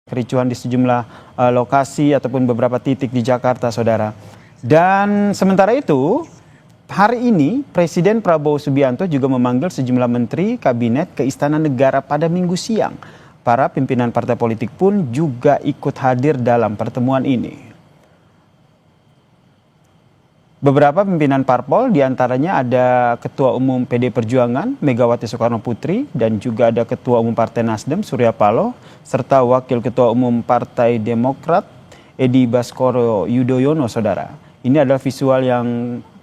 kericuhan di sejumlah lokasi ataupun beberapa titik di Jakarta, saudara. Dan sementara itu, hari ini Presiden Prabowo Subianto juga memanggil sejumlah menteri kabinet ke Istana Negara pada Minggu siang. Para pimpinan partai politik pun juga ikut hadir dalam pertemuan ini. Beberapa pimpinan parpol diantaranya ada Ketua Umum PD Perjuangan Megawati Soekarno Putri dan juga ada Ketua Umum Partai Nasdem Surya Paloh serta Wakil Ketua Umum Partai Demokrat Edi Baskoro Yudhoyono, saudara. Ini adalah visual yang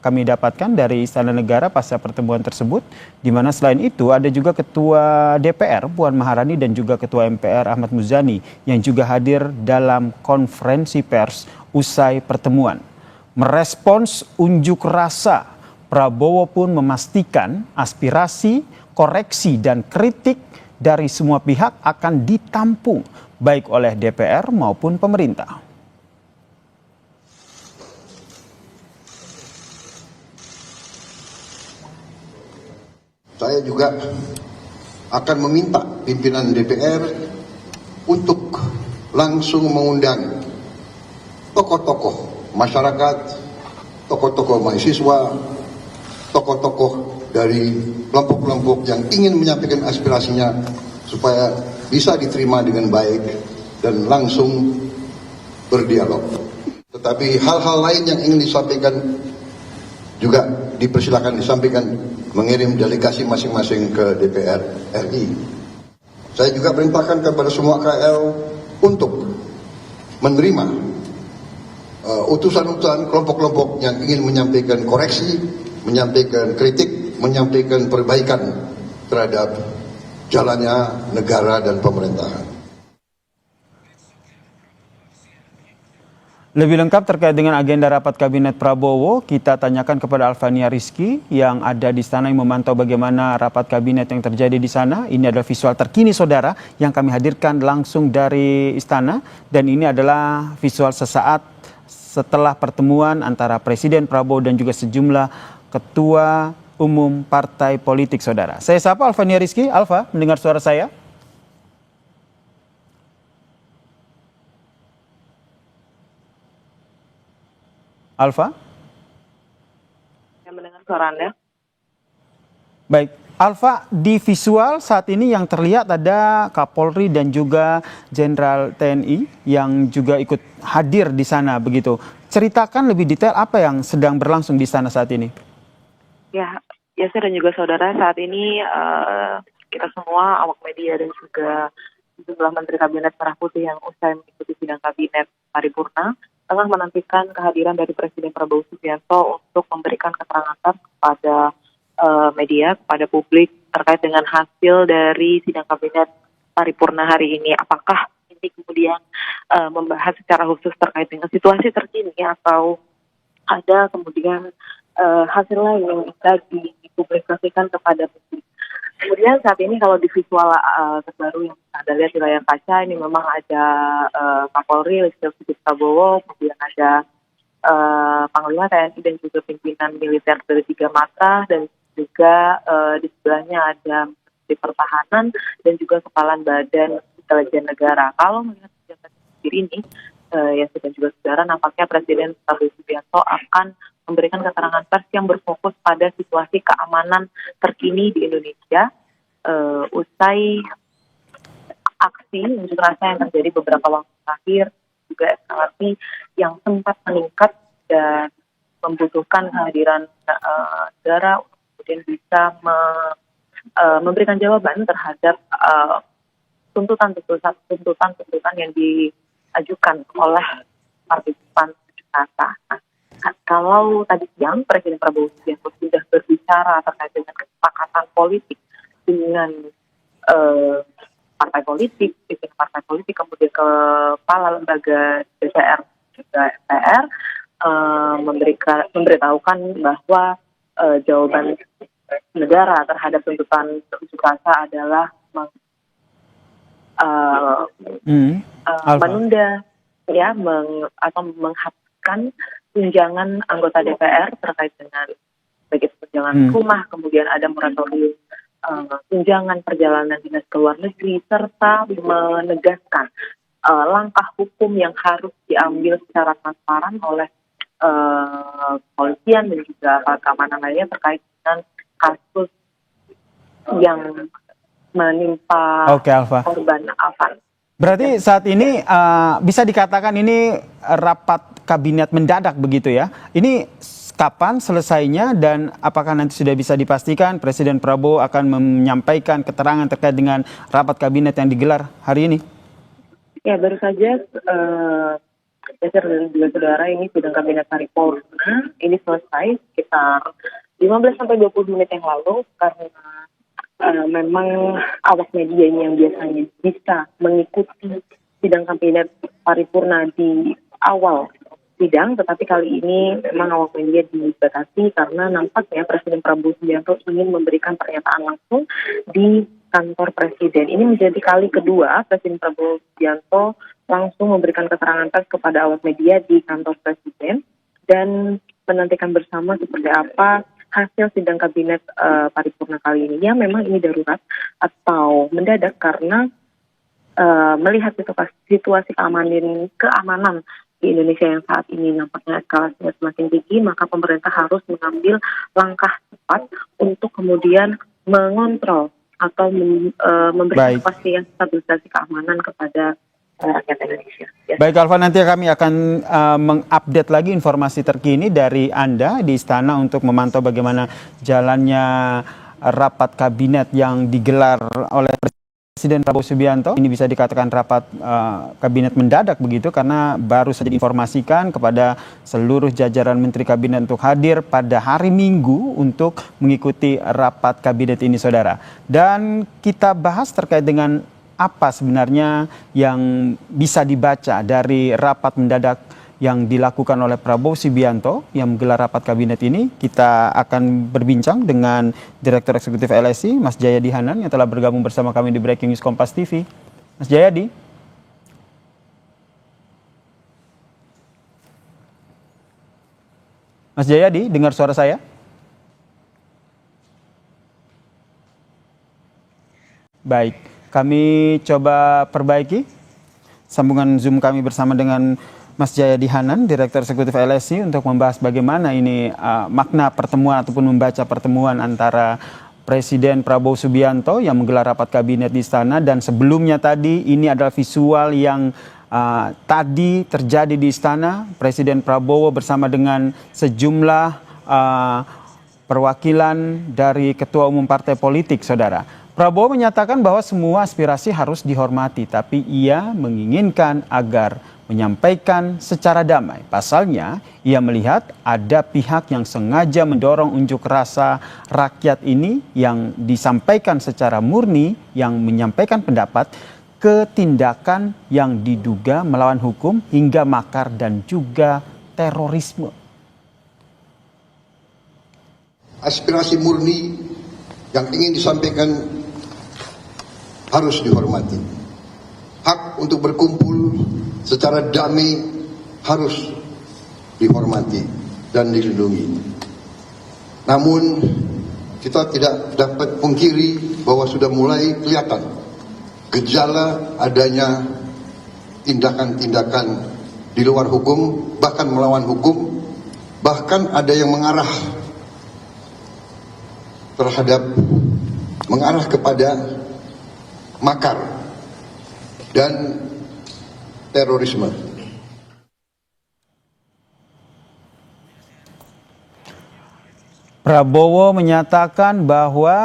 kami dapatkan dari Istana Negara pasca pertemuan tersebut, di mana selain itu ada juga Ketua DPR Puan Maharani dan juga Ketua MPR Ahmad Muzani yang juga hadir dalam konferensi pers usai pertemuan. Merespons unjuk rasa, Prabowo pun memastikan aspirasi, koreksi, dan kritik dari semua pihak akan ditampung, baik oleh DPR maupun pemerintah. Saya juga akan meminta pimpinan DPR untuk langsung mengundang tokoh-tokoh masyarakat, tokoh-tokoh mahasiswa, tokoh-tokoh dari kelompok-kelompok yang ingin menyampaikan aspirasinya supaya bisa diterima dengan baik dan langsung berdialog. Tetapi hal-hal lain yang ingin disampaikan juga dipersilakan disampaikan, mengirim delegasi masing-masing ke DPR RI. Saya juga perintahkan kepada semua KL untuk menerima utusan-utusan kelompok-kelompok yang ingin menyampaikan koreksi, menyampaikan kritik, menyampaikan perbaikan terhadap jalannya negara dan pemerintahan. Lebih lengkap terkait dengan agenda rapat Kabinet Prabowo, kita tanyakan kepada Alfania Rizky yang ada di sana yang memantau bagaimana rapat kabinet yang terjadi di sana. Ini adalah visual terkini, saudara, yang kami hadirkan langsung dari istana, dan ini adalah visual sesaat setelah pertemuan antara Presiden Prabowo dan juga sejumlah ketua umum partai politik, saudara. Saya sapa Alfania Rizky. Alfa, mendengar suara saya? Alfa? Yang mendengar suara Anda. Baik, Alfa, di visual saat ini yang terlihat ada Kapolri dan juga Jenderal TNI yang juga ikut hadir di sana begitu. Ceritakan lebih detail apa yang sedang berlangsung di sana saat ini. Ya, Yasir dan juga saudara, saat ini kita semua awak media dan juga sejumlah menteri kabinet merah putih yang usai mengikuti sidang kabinet paripurna tengah menantikan kehadiran dari Presiden Prabowo Subianto untuk memberikan keterangan pers kepada media, kepada publik terkait dengan hasil dari sidang kabinet paripurna hari ini. Apakah ini kemudian membahas secara khusus terkait dengan situasi terkini atau ada kemudian hasil lain yang bisa dipublikasikan kepada publik. Kemudian saat ini kalau di visual terbaru yang Anda lihat di layar kaca, ini memang ada Kapolri Listio Sigit Prabowo, kemudian ada Panglima TNI dan juga pimpinan militer dari 3 matra, dan juga di sebelahnya ada Menteri Pertahanan dan juga Kepala Badan Intelijen Negara. Kalau melihat kegiatan sendiri ini, ya sudah juga saudara, nampaknya Presiden Prabowo Subianto akan memberikan keterangan pers yang berfokus pada situasi keamanan terkini di Indonesia usai aksi unjuk rasa yang terjadi beberapa waktu terakhir, juga eskalasi yang sempat meningkat dan membutuhkan kehadiran negara untuk kemudian bisa memberikan jawaban terhadap tuntutan yang diajukan oleh partisipan unjuk rasa. Kalau tadi siang Presiden Prabowo Subianto sudah berbicara terkait dengan kesepakatan politik dengan partai politik, pimpinan partai politik, kemudian kepala lembaga DPR juga MPR, memberitahukan bahwa jawaban negara terhadap tuntutan unjuk rasa adalah menunda atau menghapuskan tunjangan anggota DPR terkait dengan baik itu tunjangan rumah, kemudian ada moratorium tunjangan perjalanan dinas ke luar negeri, serta menegaskan langkah hukum yang harus diambil secara transparan oleh polisian dan juga aparat keamanan lainnya terkait dengan kasus yang menimpa Oke, Alfa. korban Afan. Berarti saat ini bisa dikatakan ini rapat kabinet mendadak begitu ya. Ini kapan selesainya dan apakah nanti sudah bisa dipastikan Presiden Prabowo akan menyampaikan keterangan terkait dengan rapat kabinet yang digelar hari ini? Ya, baru saja Yasir dan juga saudara, ini sidang kabinet paripurna ini selesai sekitar 15-20 menit yang lalu karena memang awak media ini yang biasanya bisa mengikuti sidang kabinet paripurna di awal sidang, tetapi kali ini memang awak media dibatasi karena nampaknya Presiden Prabowo Subianto ingin memberikan pernyataan langsung di kantor Presiden. Ini menjadi kali kedua Presiden Prabowo Subianto langsung memberikan keterangan pers kepada awak media di kantor Presiden dan menantikan bersama seperti apa hasil sidang kabinet paripurna kali ini. Ya, memang ini darurat atau mendadak karena melihat situasi keamanan di Indonesia yang saat ini nampaknya eskalasinya semakin tinggi, maka pemerintah harus mengambil langkah cepat untuk kemudian mengontrol atau memberikan kepastian stabilisasi keamanan kepada rakyat Indonesia. Ya. Baik Alfa, nanti kami akan mengupdate lagi informasi terkini dari Anda di Istana untuk memantau bagaimana jalannya rapat kabinet yang digelar oleh Presiden Prabowo Subianto. Ini bisa dikatakan rapat kabinet mendadak begitu karena baru saja diinformasikan kepada seluruh jajaran Menteri Kabinet untuk hadir pada hari Minggu untuk mengikuti rapat kabinet ini, saudara. Dan kita bahas terkait dengan apa sebenarnya yang bisa dibaca dari rapat mendadak yang dilakukan oleh Prabowo Subianto yang menggelar rapat kabinet ini. Kita akan berbincang dengan Direktur Eksekutif LSI, Mas Jayadi Hanan, yang telah bergabung bersama kami di Breaking News Kompas TV. Mas Jayadi. Mas Jayadi, dengar suara saya? Baik, kami coba perbaiki sambungan Zoom kami bersama dengan Mas Jayadi Hanan, Direktur Eksekutif LSI, untuk membahas bagaimana ini makna pertemuan ataupun membaca pertemuan antara Presiden Prabowo Subianto yang menggelar rapat kabinet di Istana, dan sebelumnya tadi ini adalah visual yang tadi terjadi di Istana. Presiden Prabowo bersama dengan sejumlah perwakilan dari ketua umum partai politik, saudara. Prabowo menyatakan bahwa semua aspirasi harus dihormati, tapi ia menginginkan agar menyampaikan secara damai. Pasalnya, ia melihat ada pihak yang sengaja mendorong unjuk rasa rakyat ini yang disampaikan secara murni, yang menyampaikan pendapat, ke tindakan yang diduga melawan hukum hingga makar dan juga terorisme. Aspirasi murni yang ingin disampaikan harus dihormati. Hak untuk berkumpul secara damai harus dihormati dan dilindungi. Namun kita tidak dapat pungkiri bahwa sudah mulai kelihatan gejala adanya tindakan-tindakan di luar hukum, bahkan melawan hukum, bahkan ada yang mengarah kepada makar dan terorisme. Prabowo menyatakan bahwa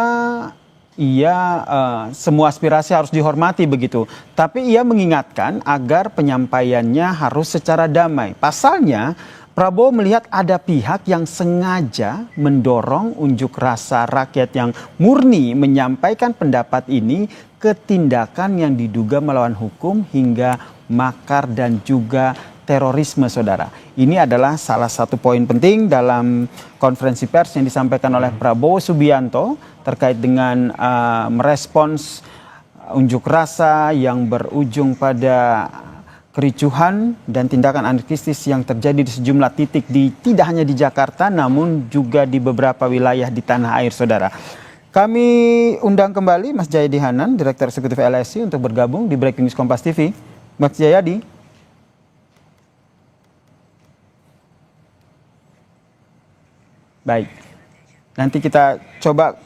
semua aspirasi harus dihormati begitu. Tapi ia mengingatkan agar penyampaiannya harus secara damai. Pasalnya, Prabowo melihat ada pihak yang sengaja mendorong unjuk rasa rakyat yang murni menyampaikan pendapat ini ke tindakan yang diduga melawan hukum hingga makar dan juga terorisme, saudara. Ini adalah salah satu poin penting dalam konferensi pers yang disampaikan oleh Prabowo Subianto terkait dengan merespons unjuk rasa yang berujung pada kericuhan dan tindakan anarkistis yang terjadi di sejumlah titik tidak hanya di Jakarta namun juga di beberapa wilayah di tanah air, saudara. Kami undang kembali Mas Jayadi Hanan, Direktur Eksekutif LSI, untuk bergabung di Breaking News Kompas TV. Mas Jayadi. Baik, nanti kita coba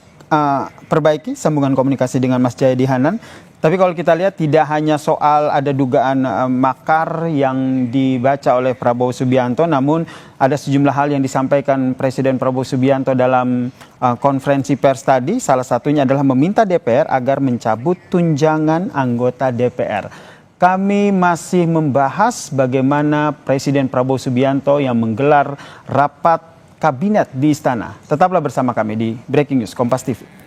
perbaiki sambungan komunikasi dengan Mas Jayadi Hanan. Tapi kalau kita lihat tidak hanya soal ada dugaan makar yang dibaca oleh Prabowo Subianto, namun ada sejumlah hal yang disampaikan Presiden Prabowo Subianto dalam konferensi pers tadi. Salah satunya adalah meminta DPR agar mencabut tunjangan anggota DPR. Kami masih membahas bagaimana Presiden Prabowo Subianto yang menggelar rapat kabinet di istana. Tetaplah bersama kami di Breaking News Kompas TV.